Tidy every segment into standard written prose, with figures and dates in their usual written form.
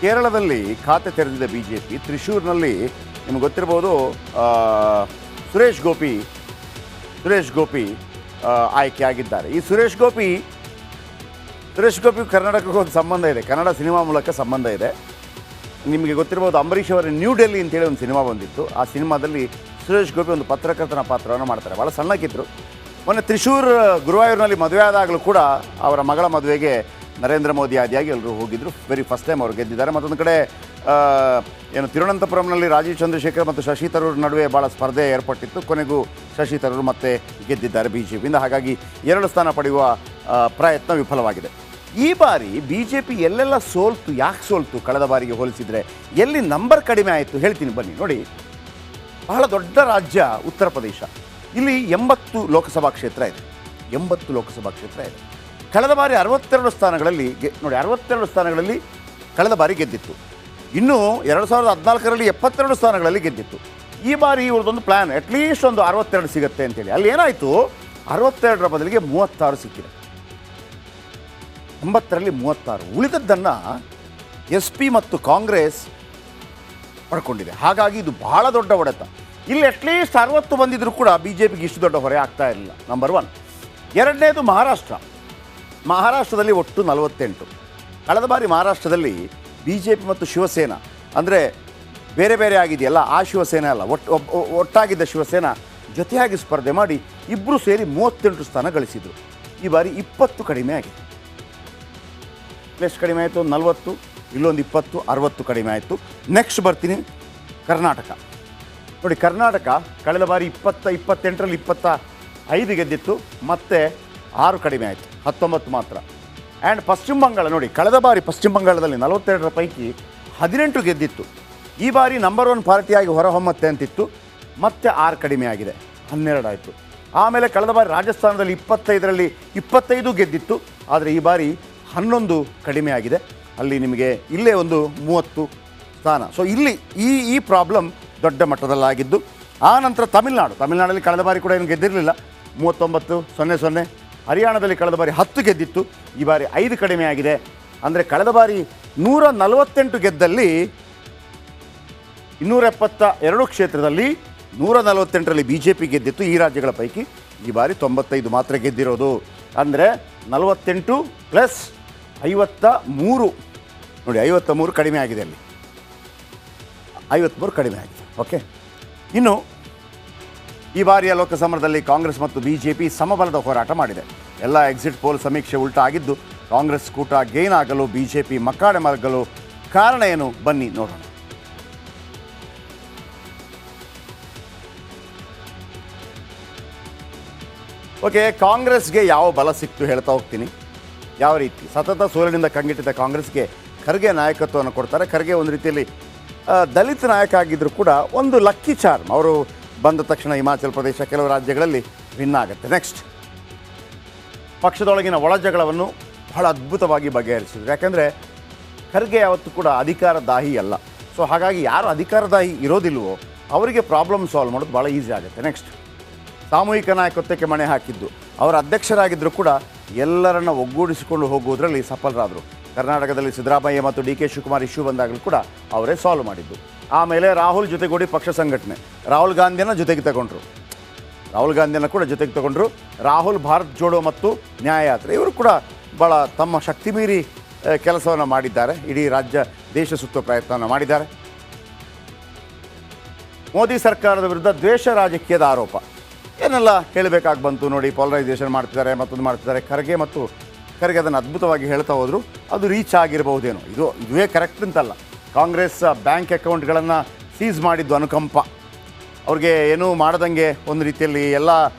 ಕೇರಳದಲ್ಲಿ ಖಾತೆ ತೆರೆದಿದೆ ಬಿಜೆಪಿ. ತ್ರಿಶೂರ್ನಲ್ಲಿ ನಿಮ್ಗೆ ಗೊತ್ತಿರ್ಬೋದು, ಸುರೇಶ್ ಗೋಪಿ ಆಯ್ಕೆ ಆಗಿದ್ದಾರೆ. ಈ ಸುರೇಶ್ ಗೋಪಿ ಕರ್ನಾಟಕಕ್ಕೆ ಒಂದು ಸಂಬಂಧ ಇದೆ, ಕನ್ನಡ ಸಿನಿಮಾ ಮೂಲಕ ಸಂಬಂಧ ಇದೆ. ನಿಮಗೆ ಗೊತ್ತಿರ್ಬೋದು, ಅಂಬರೀಷ್ ಅವರ ನ್ಯೂ ಡೆಲ್ಲಿ ಅಂತೇಳಿ ಒಂದು ಸಿನಿಮಾ ಬಂದಿತ್ತು. ಆ ಸಿನಿಮಾದಲ್ಲಿ ಸುರೇಶ್ ಗೋಪಿ ಒಂದು ಪತ್ರಕರ್ತನ ಪಾತ್ರವನ್ನು ಮಾಡ್ತಾರೆ. ಭಾಳ ಸಣ್ಣಕ್ಕಿದ್ರು. ಮೊನ್ನೆ ತ್ರಿಶೂರ್ ಗುರುವಾಯೂರಿನಲ್ಲಿ ಮದುವೆ ಆದಾಗಲೂ ಕೂಡ ಅವರ ಮಗಳ ಮದುವೆಗೆ ನರೇಂದ್ರ ಮೋದಿ ಆದಿಯಾಗಿ ಎಲ್ಲರೂ ಹೋಗಿದ್ದರು. ವೆರಿ ಫಸ್ಟ್ ಟೈಮ್ ಅವರು ಗೆದ್ದಿದ್ದಾರೆ. ಮತ್ತೊಂದು ಕಡೆ ತಿರುವನಂತಪುರಂನಲ್ಲಿ ರಾಜೀವ್ ಚಂದ್ರಶೇಖರ್ ಮತ್ತು ಶಶಿ ತರೂರ್ ನಡುವೆ ಭಾಳ ಸ್ಪರ್ಧೆ ಏರ್ಪಟ್ಟಿತ್ತು. ಕೊನೆಗೂ ಶಶಿ ತರೂರ್ ಮತ್ತೆ ಗೆದ್ದಿದ್ದಾರೆ ಬಿಜೆಪಿಯಿಂದ. ಹಾಗಾಗಿ 2 ಸ್ಥಾನ ಪಡೆಯುವ ಪ್ರಯತ್ನ ವಿಫಲವಾಗಿದೆ. ಈ ಬಾರಿ ಬಿಜೆಪಿ ಎಲ್ಲೆಲ್ಲ ಸೋಲ್ತು, ಯಾಕೆ ಸೋಲ್ತು ಕಳೆದ ಬಾರಿಗೆ ಹೋಲಿಸಿದರೆ, ಎಲ್ಲಿ ನಂಬರ್ ಕಡಿಮೆ ಆಯಿತು ಹೇಳ್ತೀನಿ ಬನ್ನಿ. ನೋಡಿ, ಬಹಳ ದೊಡ್ಡ ರಾಜ್ಯ ಉತ್ತರ ಪ್ರದೇಶ. ಇಲ್ಲಿ 80 ಲೋಕಸಭಾ ಕ್ಷೇತ್ರ ಇದೆ. 80 ಲೋಕಸಭಾ ಕ್ಷೇತ್ರ ಇದೆ. ಕಳೆದ ಬಾರಿ 62 ಸ್ಥಾನಗಳಲ್ಲಿ ನೋಡಿ, 62 ಸ್ಥಾನಗಳಲ್ಲಿ ಕಳೆದ ಬಾರಿ ಗೆದ್ದಿತ್ತು. ಇನ್ನು 2014ರಲ್ಲಿ 72 ಸ್ಥಾನಗಳಲ್ಲಿ ಗೆದ್ದಿತ್ತು. ಈ ಬಾರಿ ಇವ್ರದ್ದೊಂದು ಪ್ಲ್ಯಾನ್, ಅಟ್ಲೀಸ್ಟ್ ಒಂದು 62 ಸಿಗುತ್ತೆ ಅಂತೇಳಿ. ಅಲ್ಲಿ ಏನಾಯಿತು, 62ರ ಬದಲಿಗೆ 36 ಸಿಕ್ಕಿದೆ. 80ರಲ್ಲಿ 36. ಉಳಿದದ್ದನ್ನು SP ಮತ್ತು ಕಾಂಗ್ರೆಸ್ ಪಡ್ಕೊಂಡಿದೆ. ಹಾಗಾಗಿ ಇದು ಬಹಳ ದೊಡ್ಡ ಹೊಡೆತ. ಇಲ್ಲಿ ಅಟ್ಲೀಸ್ಟ್ 60 ಬಂದಿದ್ದರೂ ಕೂಡ ಬಿಜೆಪಿಗೆ ಇಷ್ಟು ದೊಡ್ಡ ಹೊರೆ ಆಗ್ತಾ ಇರಲಿಲ್ಲ. ನಂಬರ್ 1. ಎರಡನೇದು ಮಹಾರಾಷ್ಟ್ರದಲ್ಲಿ ಒಟ್ಟು 48. ಕಳೆದ ಬಾರಿ ಮಹಾರಾಷ್ಟ್ರದಲ್ಲಿ ಬಿಜೆಪಿ ಮತ್ತು ಶಿವಸೇನಾ, ಅಂದರೆ ಬೇರೆ ಬೇರೆ ಆಗಿದೆಯಲ್ಲ, ಆ ಶಿವಸೇನೆ ಅಲ್ಲ, ಒಟ್ಟಾಗಿದ್ದ ಶಿವಸೇನಾ ಜೊತೆಯಾಗಿ ಸ್ಪರ್ಧೆ ಮಾಡಿ ಇಬ್ಬರು ಸೇರಿ 38 ಸ್ಥಾನ ಗಳಿಸಿದರು. ಈ ಬಾರಿ 20 ಕಡಿಮೆ ಆಗಿದೆ. ಎಷ್ಟು ಕಡಿಮೆ ಆಯಿತು? 40, ಇಲ್ಲೊಂದು 20, 60 ಕಡಿಮೆ ಆಯಿತು. ನೆಕ್ಸ್ಟ್ ಬರ್ತೀನಿ, ಕರ್ನಾಟಕ. ನೋಡಿ, ಕರ್ನಾಟಕ ಕಳೆದ ಬಾರಿ 28ರಲ್ಲಿ 25 ಗೆದ್ದಿತ್ತು, ಮತ್ತೆ 6 ಕಡಿಮೆ ಆಯಿತು, 19 ಮಾತ್ರ. ಆ್ಯಂಡ್ ಪಶ್ಚಿಮ ಬಂಗಾಳ ನೋಡಿ, ಕಳೆದ ಬಾರಿ ಪಶ್ಚಿಮ ಬಂಗಾಳದಲ್ಲಿ 42ರ ಪೈಕಿ 18 ಗೆದ್ದಿತ್ತು. ಈ ಬಾರಿ ನಂಬರ್ 1 ಪಾರ್ಟಿಯಾಗಿ ಹೊರಹೊಮ್ಮತ್ತೆ ಅಂತಿತ್ತು, ಮತ್ತೆ 6 ಕಡಿಮೆ ಆಗಿದೆ, 12 ಆಯಿತು. ಆಮೇಲೆ ಕಳೆದ ಬಾರಿ ರಾಜಸ್ಥಾನದಲ್ಲಿ 25ರಲ್ಲಿ 25 ಗೆದ್ದಿತ್ತು, ಆದರೆ ಈ ಬಾರಿ 11 ಕಡಿಮೆ ಆಗಿದೆ. ಅಲ್ಲಿ ನಿಮಗೆ ಇಲ್ಲೇ ಒಂದು 30 ಸ್ಥಾನ. ಸೊ ಇಲ್ಲಿ ಈ ಪ್ರಾಬ್ಲಮ್ ದೊಡ್ಡ ಮಟ್ಟದಲ್ಲಾಗಿದ್ದು. ಆ ನಂತರ ತಮಿಳ್ನಾಡಲ್ಲಿ ಕಳೆದ ಬಾರಿ ಕೂಡ ಏನು ಗೆದ್ದಿರಲಿಲ್ಲ, 39-0-0. ಹರಿಯಾಣದಲ್ಲಿ ಕಳೆದ ಬಾರಿ 10 ಗೆದ್ದಿತ್ತು, ಈ ಬಾರಿ 5 ಕಡಿಮೆ ಆಗಿದೆ. ಅಂದರೆ ಕಳೆದ ಬಾರಿ 148 ಗೆದ್ದಲ್ಲಿ 272 ಕ್ಷೇತ್ರದಲ್ಲಿ 148ರಲ್ಲಿ ಬಿಜೆಪಿ ಗೆದ್ದಿತ್ತು ಈ ರಾಜ್ಯಗಳ ಪೈಕಿ. ಈ ಬಾರಿ 95 ಮಾತ್ರ ಗೆದ್ದಿರೋದು. ಅಂದರೆ 48 ಪ್ಲಸ್ 53 ನೋಡಿ, 53 ಕಡಿಮೆ ಆಗಿದೆ. ಅಲ್ಲಿ 53 ಕಡಿಮೆ ಆಗಿದೆ. ಓಕೆ, ಇನ್ನು ಈ ಬಾರಿಯ ಲೋಕಸಮರದಲ್ಲಿ ಕಾಂಗ್ರೆಸ್ ಮತ್ತು ಬಿಜೆಪಿ ಸಮಬಲದ ಹೋರಾಟ ಮಾಡಿದೆ. ಎಲ್ಲ ಎಕ್ಸಿಟ್ ಪೋಲ್ ಸಮೀಕ್ಷೆ ಉಲ್ಟಾ ಆಗಿದ್ದು, ಕಾಂಗ್ರೆಸ್ ಕೂಟ ಗೇನ್ ಆಗಲು ಬಿಜೆಪಿ ಮಕ್ಕಾಡೆ ಮಲಗಲು ಕಾರಣ ಏನು? ಬನ್ನಿ ನೋಡೋಣ. ಓಕೆ, ಕಾಂಗ್ರೆಸ್ಗೆ ಯಾವ ಬಲ ಸಿಕ್ತು ಹೇಳ್ತಾ ಹೋಗ್ತೀನಿ. ಯಾವ ರೀತಿ ಸತತ ಸೋಲಿನಿಂದ ಕಂಗೆಟ್ಟಿದ್ದ ಕಾಂಗ್ರೆಸ್ಗೆ ಖರ್ಗೆ ನಾಯಕತ್ವವನ್ನು ಕೊಡ್ತಾರೆ. ಖರ್ಗೆ ಒಂದು ರೀತಿಯಲ್ಲಿ ದಲಿತ ನಾಯಕ ಆಗಿದ್ದರೂ ಕೂಡ ಒಂದು ಲಕ್ಕಿ ಚಾರ್ಮ್. ಅವರು ಬಂದ ತಕ್ಷಣ ಹಿಮಾಚಲ ಪ್ರದೇಶ, ಕೆಲವು ರಾಜ್ಯಗಳಲ್ಲಿ ಭಿನ್ನ ಆಗುತ್ತೆ. ನೆಕ್ಸ್ಟ್, ಪಕ್ಷದೊಳಗಿನ ಒಳಜಗಳವನ್ನು ಬಹಳ ಅದ್ಭುತವಾಗಿ ಬಗೆಹರಿಸಿದ್ರು. ಯಾಕೆಂದರೆ ಖರ್ಗೆ ಯಾವತ್ತೂ ಕೂಡ ಅಧಿಕಾರದಾಹಿ ಅಲ್ಲ. ಸೊ ಹಾಗಾಗಿ ಯಾರು ಅಧಿಕಾರದಾಹಿ ಇರೋದಿಲ್ವೋ ಅವರಿಗೆ ಪ್ರಾಬ್ಲಮ್ ಸಾಲ್ವ್ ಮಾಡೋದು ಭಾಳ ಈಸಿ ಆಗುತ್ತೆ. ನೆಕ್ಸ್ಟ್, ಸಾಮೂಹಿಕ ನಾಯಕತ್ವಕ್ಕೆ ಮಣೆ ಹಾಕಿದ್ದು. ಅವರ ಅಧ್ಯಕ್ಷರಾಗಿದ್ದರೂ ಕೂಡ ಎಲ್ಲರನ್ನ ಒಗ್ಗೂಡಿಸಿಕೊಂಡು ಹೋಗುವುದರಲ್ಲಿ ಸಫಲರಾದರು. ಕರ್ನಾಟಕದಲ್ಲಿ ಸಿದ್ದರಾಮಯ್ಯ ಮತ್ತು DK ಶಿವಕುಮಾರ್ ಇಶ್ಯೂ ಬಂದಾಗಲೂ ಕೂಡ ಅವರೇ ಸಾಲ್ವ್ ಮಾಡಿದ್ದು. ಆಮೇಲೆ ರಾಹುಲ್ ಜೊತೆಗೂಡಿ ಪಕ್ಷ ಸಂಘಟನೆ, ರಾಹುಲ್ ಗಾಂಧಿಯನ್ನು ಜೊತೆಗೆ ತಗೊಂಡ್ರು, ರಾಹುಲ್ ಭಾರತ್ ಜೋಡೋ ಮತ್ತು ನ್ಯಾಯಯಾತ್ರೆ, ಇವರು ಕೂಡ ಭಾಳ ತಮ್ಮ ಶಕ್ತಿ ಮೀರಿ ಕೆಲಸವನ್ನು ಮಾಡಿದ್ದಾರೆ. ಇಡೀ ದೇಶ ಸುತ್ತುವ ಪ್ರಯತ್ನವನ್ನು ಮಾಡಿದ್ದಾರೆ. ಮೋದಿ ಸರ್ಕಾರದ ವಿರುದ್ಧ ದ್ವೇಷ ರಾಜಕೀಯದ ಆರೋಪ ಏನೆಲ್ಲ ಹೇಳಬೇಕಾಗಿ ಬಂತು ನೋಡಿ. ಪಾಲರೈಸೇಷನ್ ಮಾಡ್ತಿದ್ದಾರೆ, ಮತ್ತೊಂದು ಮಾಡ್ತಿದ್ದಾರೆ. ಖರ್ಗೆ ಅದನ್ನು ಅದ್ಭುತವಾಗಿ ಹೇಳ್ತಾ ಹೋದರು. ಅದು ರೀಚ್ ಆಗಿರಬಹುದೇನೋ. ಇದುವೇ ಕರೆಕ್ಟ್ ಅಂತಲ್ಲ. ಕಾಂಗ್ರೆಸ್ ಬ್ಯಾಂಕ್ ಅಕೌಂಟ್ಗಳನ್ನು ಸೀಸ್ ಮಾಡಿದ್ದು ಅನುಕಂಪ, ಅವ್ರಿಗೆ ಏನೂ ಮಾಡದಂಗೆ ಒಂದು ರೀತಿಯಲ್ಲಿ ಎಲ್ಲ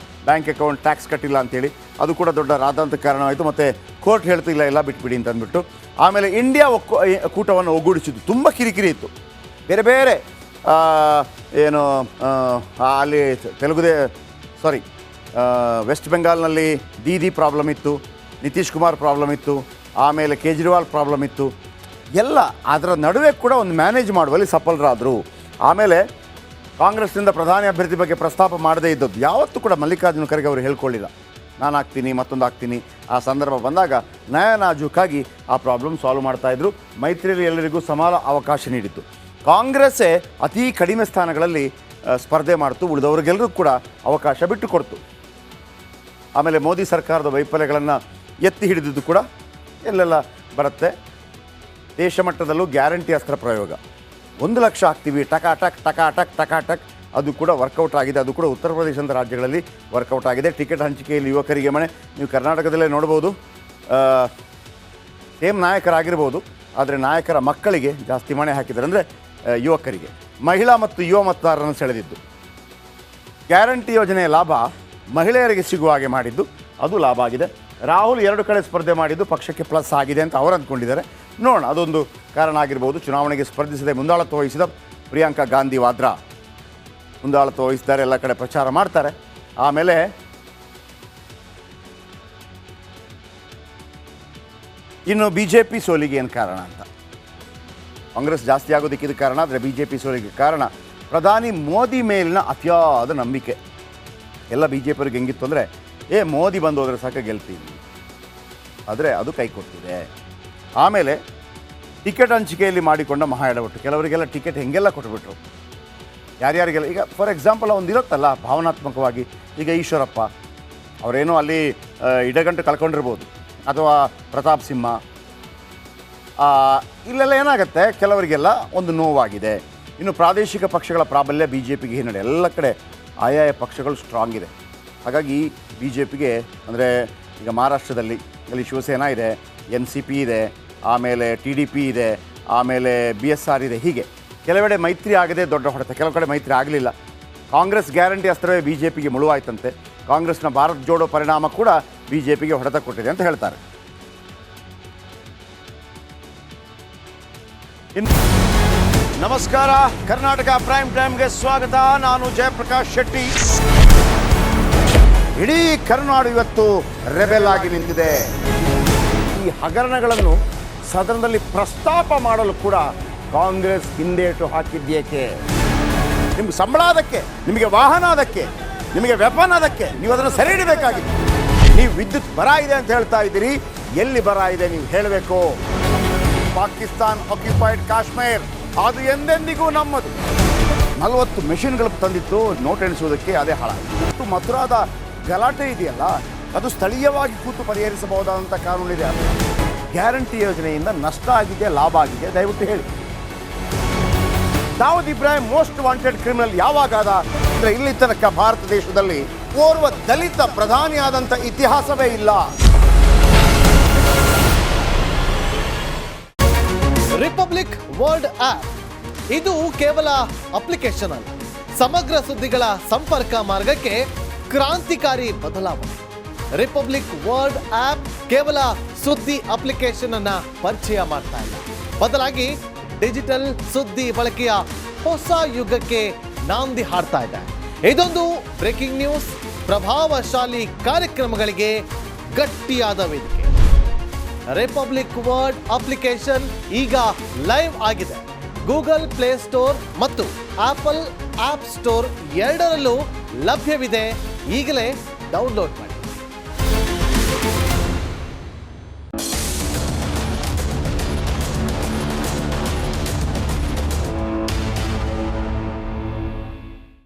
ಬ್ಯಾಂಕ್ ಅಕೌಂಟ್ ಟ್ಯಾಕ್ಸ್ ಕಟ್ಟಿಲ್ಲ ಅಂತೇಳಿ ಅದು ಕೂಡ ದೊಡ್ಡ ರಾಧಾಂತ ಕಾರಣವಾಯಿತು. ಮತ್ತು ಕೋರ್ಟ್ ಹೇಳ್ತಿಲ್ಲ, ಎಲ್ಲ ಬಿಟ್ಬಿಡಿ ಅಂತ ಅಂದ್ಬಿಟ್ಟು. ಆಮೇಲೆ ಇಂಡಿಯಾ ಕೂಟವನ್ನು ಒಗ್ಗೂಡಿಸಿದ್ದು ತುಂಬ ಕಿರಿಕಿರಿ ಇತ್ತು. ಬೇರೆ ಬೇರೆ ಏನು ಅಲ್ಲಿ ವೆಸ್ಟ್ ಬೆಂಗಾಲ್ನಲ್ಲಿ ದೀದಿ ಪ್ರಾಬ್ಲಮ್ ಇತ್ತು, ನಿತೀಶ್ ಕುಮಾರ್ ಪ್ರಾಬ್ಲಮ್ ಇತ್ತು, ಆಮೇಲೆ ಕೇಜ್ರಿವಾಲ್ ಪ್ರಾಬ್ಲಮ್ ಇತ್ತು. ಎಲ್ಲ ಅದರ ನಡುವೆ ಕೂಡ ಒಂದು ಮ್ಯಾನೇಜ್ ಮಾಡುವಲ್ಲಿ ಸಫಲರಾದರು. ಆಮೇಲೆ ಕಾಂಗ್ರೆಸ್ನಿಂದ ಪ್ರಧಾನಿ ಅಭ್ಯರ್ಥಿ ಬಗ್ಗೆ ಪ್ರಸ್ತಾಪ ಮಾಡದೇ ಇದ್ದದ್ದು ಯಾವತ್ತೂ ಕೂಡ ಮಲ್ಲಿಕಾರ್ಜುನ ಖರ್ಗೆ ಅವರು ಹೇಳ್ಕೊಳ್ಳಿಲ್ಲ. ನಾನು ಹಾಕ್ತೀನಿ ಮತ್ತೊಂದು ಹಾಕ್ತೀನಿ. ಆ ಸಂದರ್ಭ ಬಂದಾಗ ನಯನಾಜೂಕಾಗಿ ಆ ಪ್ರಾಬ್ಲಮ್ ಸಾಲ್ವ್ ಮಾಡ್ತಾಯಿದ್ರು. ಮೈತ್ರಿಯಲ್ಲಿ ಎಲ್ಲರಿಗೂ ಸಮಾನ ಅವಕಾಶ ನೀಡಿತ್ತು. ಕಾಂಗ್ರೆಸ್ಸೇ ಅತಿ ಕಡಿಮೆ ಸ್ಥಾನಗಳಲ್ಲಿ ಸ್ಪರ್ಧೆ ಮಾಡ್ತು, ಉಳಿದವರಿಗೆಲ್ಲರೂ ಕೂಡ ಅವಕಾಶ ಬಿಟ್ಟು ಕೊಡ್ತು. ಆಮೇಲೆ ಮೋದಿ ಸರ್ಕಾರದ ವೈಫಲ್ಯಗಳನ್ನು ಎತ್ತಿ ಹಿಡಿದಿದ್ದು ಕೂಡ ಎಲ್ಲೆಲ್ಲ ಬರುತ್ತೆ. ದೇಶ ಮಟ್ಟದಲ್ಲೂ ಗ್ಯಾರಂಟಿ ಅಸ್ತ್ರ ಪ್ರಯೋಗ 1 ಲಕ್ಷ ಹಾಕ್ತೀವಿ, ಟಕಾಟಕ್ ಟಕಾಟಕ್ ಟಕಾಟಕ್, ಅದು ಕೂಡ ವರ್ಕೌಟ್ ಆಗಿದೆ. ಅದು ಕೂಡ ಉತ್ತರ ಪ್ರದೇಶದ ರಾಜ್ಯಗಳಲ್ಲಿ ವರ್ಕೌಟ್ ಆಗಿದೆ. ಟಿಕೆಟ್ ಹಂಚಿಕೆಯಲ್ಲಿ ಯುವಕರಿಗೆ ಮಣೆ, ನೀವು ಕರ್ನಾಟಕದಲ್ಲೇ ನೋಡ್ಬೋದು. ಸೇಮ್ ನಾಯಕರಾಗಿರ್ಬೋದು, ಆದರೆ ನಾಯಕರ ಮಕ್ಕಳಿಗೆ ಜಾಸ್ತಿ ಮಣೆ ಹಾಕಿದ್ದಾರೆ. ಅಂದರೆ ಯುವಕರಿಗೆ, ಮಹಿಳಾ ಮತ್ತು ಯುವ ಮತದಾರರನ್ನು ಸೆಳೆದಿದ್ದು. ಗ್ಯಾರಂಟಿ ಯೋಜನೆಯ ಲಾಭ ಮಹಿಳೆಯರಿಗೆ ಸಿಗುವ ಹಾಗೆ ಮಾಡಿದ್ದು, ಅದು ಲಾಭ ಆಗಿದೆ. ರಾಹುಲ್ 2 ಕಡೆ ಸ್ಪರ್ಧೆ ಮಾಡಿದ್ದು ಪಕ್ಷಕ್ಕೆ ಪ್ಲಸ್ ಆಗಿದೆ ಅಂತ ಅವರು ಅಂದ್ಕೊಂಡಿದ್ದಾರೆ. ನೋಡೋಣ, ಅದೊಂದು ಕಾರಣ ಆಗಿರ್ಬೋದು. ಚುನಾವಣೆಗೆ ಸ್ಪರ್ಧಿಸದೆ ಮುಂದಾಳತ್ವ ವಹಿಸಿದ ಪ್ರಿಯಾಂಕಾ ಗಾಂಧಿ ವಾದ್ರಾ ಮುಂದಾಳತ್ವ ವಹಿಸಿದ್ದಾರೆ, ಎಲ್ಲ ಕಡೆ ಪ್ರಚಾರ ಮಾಡ್ತಾರೆ. ಆಮೇಲೆ ಇನ್ನು BJP ಸೋಲಿಗೆ ಏನು ಕಾರಣ ಅಂತ, ಕಾಂಗ್ರೆಸ್ ಜಾಸ್ತಿ ಆಗೋದಕ್ಕೆ ಇದು ಕಾರಣ, ಆದರೆ BJP ಸೋಲಿಗೆ ಕಾರಣ ಪ್ರಧಾನಿ ಮೋದಿ ಮೇಲಿನ ಅತಿಯಾದ ನಂಬಿಕೆ. ಎಲ್ಲ BJP ಅವ್ರಿಗೆ ಹೆಂಗಿತ್ತು ಅಂದರೆ, ಮೋದಿ ಬಂದು ಹೋದರೆ ಸಾಕ ಗೆಲ್ತೀವಿ, ಆದರೆ ಅದು ಕೈ ಕೊಟ್ಟಿದೆ. ಆಮೇಲೆ ಟಿಕೆಟ್ ಹಂಚಿಕೆಯಲ್ಲಿ ಮಾಡಿಕೊಂಡ ಮಹಾ ಎಡವಟ್ಟು. ಕೆಲವರಿಗೆಲ್ಲ ಟಿಕೆಟ್ ಹೆಂಗೆಲ್ಲ ಕೊಟ್ಟುಬಿಟ್ರು, ಯಾರ್ಯಾರಿಗೆಲ್ಲ. ಈಗ ಫಾರ್ ಎಕ್ಸಾಂಪಲ್ ಒಂದಿರುತ್ತಲ್ಲ ಭಾವನಾತ್ಮಕವಾಗಿ, ಈಗ ಈಶ್ವರಪ್ಪ ಅವರೇನೋ ಅಲ್ಲಿ ಇಡಗಂಟು ಕಳ್ಕೊಂಡಿರ್ಬೋದು, ಅಥವಾ ಪ್ರತಾಪ್ ಸಿಂಹ, ಇಲ್ಲೆಲ್ಲ ಏನಾಗುತ್ತೆ, ಕೆಲವರಿಗೆಲ್ಲ ಒಂದು ನೋವಾಗಿದೆ. ಇನ್ನು ಪ್ರಾದೇಶಿಕ ಪಕ್ಷಗಳ ಪ್ರಾಬಲ್ಯ BJPಗೆ ಹಿನ್ನಡೆ. ಎಲ್ಲ ಕಡೆ ಆಯಾಯ ಪಕ್ಷಗಳು ಸ್ಟ್ರಾಂಗ್ ಇದೆ. ಹಾಗಾಗಿ BJPಗೆ ಅಂದರೆ ಈಗ ಮಹಾರಾಷ್ಟ್ರದಲ್ಲಿ ಅಲ್ಲಿ ಶಿವಸೇನಾ ಇದೆ, NCP ಇದೆ, ಆಮೇಲೆ TDP ಇದೆ, ಆಮೇಲೆ BSR ಇದೆ. ಹೀಗೆ ಕೆಲವೆಡೆ ಮೈತ್ರಿ ಆಗದೆ ದೊಡ್ಡ ಹೊಡೆತ, ಕೆಲವು ಕಡೆ ಮೈತ್ರಿ ಆಗಲಿಲ್ಲ. ಕಾಂಗ್ರೆಸ್ ಗ್ಯಾರಂಟಿ ಅಸ್ತ್ರವೇ BJPಗೆ ಮುಳುವಾಯ್ತಂತೆ. ಕಾಂಗ್ರೆಸ್ನ ಭಾರತ್ ಜೋಡೋ ಪರಿಣಾಮ ಕೂಡ BJPಗೆ ಹೊಡೆತ ಕೊಟ್ಟಿದೆ ಅಂತ ಹೇಳ್ತಾರೆ. ನಮಸ್ಕಾರ, ಕರ್ನಾಟಕ ಪ್ರೈಮ್ ಟೈಮ್ಗೆ ಸ್ವಾಗತ. ನಾನು ಜಯಪ್ರಕಾಶ್ ಶೆಟ್ಟಿ. ಇಡೀ ಕರುನಾಡು ಇವತ್ತು ರೆಬೆಲ್ ಆಗಿ ನಿಂತಿದೆ. ಈ ಹಗರಣಗಳನ್ನು ಸದನದಲ್ಲಿ ಪ್ರಸ್ತಾಪ ಮಾಡಲು ಕೂಡ ಕಾಂಗ್ರೆಸ್ ಹಿಂದೇಟು ಹಾಕಿದ್ದೇಕೆ? ನಿಮ್ಗೆ ಸಂಬಳ ಅದಕ್ಕೆ, ನಿಮಗೆ ವಾಹನ ಅದಕ್ಕೆ, ನಿಮಗೆ ವೆಪನ್ ಅದಕ್ಕೆ, ನೀವು ಅದನ್ನು ಸೆರೆ ಹಿಡಿಬೇಕಾಗಿತ್ತು. ನೀವು ವಿದ್ಯುತ್ ಬರ ಇದೆ ಅಂತ ಹೇಳ್ತಾ ಇದ್ದೀರಿ, ಎಲ್ಲಿ ಬರ ಇದೆ ನೀವು ಹೇಳಬೇಕು. ಪಾಕಿಸ್ತಾನ್ ಆಕ್ಯುಪೈಡ್ ಕಾಶ್ಮೀರ್ ಅದು ಎಂದೆಂದಿಗೂ ನಮ್ಮದು. 40 ಮೆಷಿನ್ಗಳು ತಂದಿತ್ತು ನೋಟ್ ಎಣಿಸುವುದಕ್ಕೆ, ಅದೇ ಹಾಳಾಯಿತು. ಮಥುರಾದ ಗಲಾಟೆ ಇದೆಯಲ್ಲ, ಅದು ಸ್ಥಳೀಯವಾಗಿ ಕೂತು ಪರಿಹರಿಸಬಹುದಾದಂಥ ಕಾನೂನಿದೆ. ಗ್ಯಾರಂಟಿ ಯೋಜನೆಯಿಂದ ನಷ್ಟ ಆಗಿದೆ, ಲಾಭ ಆಗಿದೆ, ದಯವಿಟ್ಟು ಹೇಳಿ. Dawood Ibrahim most wanted criminal ಯಾವಾಗಾದ ಅಂದರೆ, ಇಲ್ಲಿ ತನಕ ಭಾರತ ದೇಶದಲ್ಲಿ ಓರ್ವ ದಲಿತ ಪ್ರಧಾನಿಯಾದಂಥ ಇತಿಹಾಸವೇ ಇಲ್ಲ. ರಿಪಬ್ಲಿಕ್ ವರ್ಲ್ಡ್ ಆಪ್ ಇದು ಕೇವಲ ಅಪ್ಲಿಕೇಶನ್ ಅಲ್ಲ, ಸಮಗ್ರ ಸುದ್ದಿಗಳ ಸಂಪರ್ಕ ಮಾರ್ಗಕ್ಕೆ ಕ್ರಾಂತಿಕಾರಿ ಬದಲಾವಣೆ. ರಿಪಬ್ಲಿಕ್ ವರ್ಲ್ಡ್ ಆಪ್ ಕೇವಲ ಸುದ್ದಿ ಅಪ್ಲಿಕೇಶನ್ ಅನ್ನ ಪರಿಚಯ ಮಾಡ್ತಾ ಇಲ್ಲ, ಬದಲಾಗಿ ಡಿಜಿಟಲ್ ಸುದ್ದಿ ಬಳಕೆಯ ಹೊಸ ಯುಗಕ್ಕೆ ನಾಂದಿ ಹಾಡ್ತಾ ಇದೆ. ಇದೊಂದು ಬ್ರೇಕಿಂಗ್ ನ್ಯೂಸ್, ಪ್ರಭಾವಶಾಲಿ ಕಾರ್ಯಕ್ರಮಗಳಿಗೆ ಗಟ್ಟಿಯಾದ ವೇದಿಕೆ. ರಿಪಬ್ಲಿಕ್ ವರ್ಲ್ಡ್ ಅಪ್ಲಿಕೇಶನ್ ಈಗ ಲೈವ್ ಆಗಿದೆ. ಗೂಗಲ್ ಪ್ಲೇ ಸ್ಟೋರ್ ಮತ್ತು ಆಪಲ್ ಆಪ್ ಸ್ಟೋರ್ ಎರಡರಲ್ಲೂ ಲಭ್ಯವಿದೆ. ಈಗಲೇ ಡೌನ್ಲೋಡ್ ಮಾಡಿ.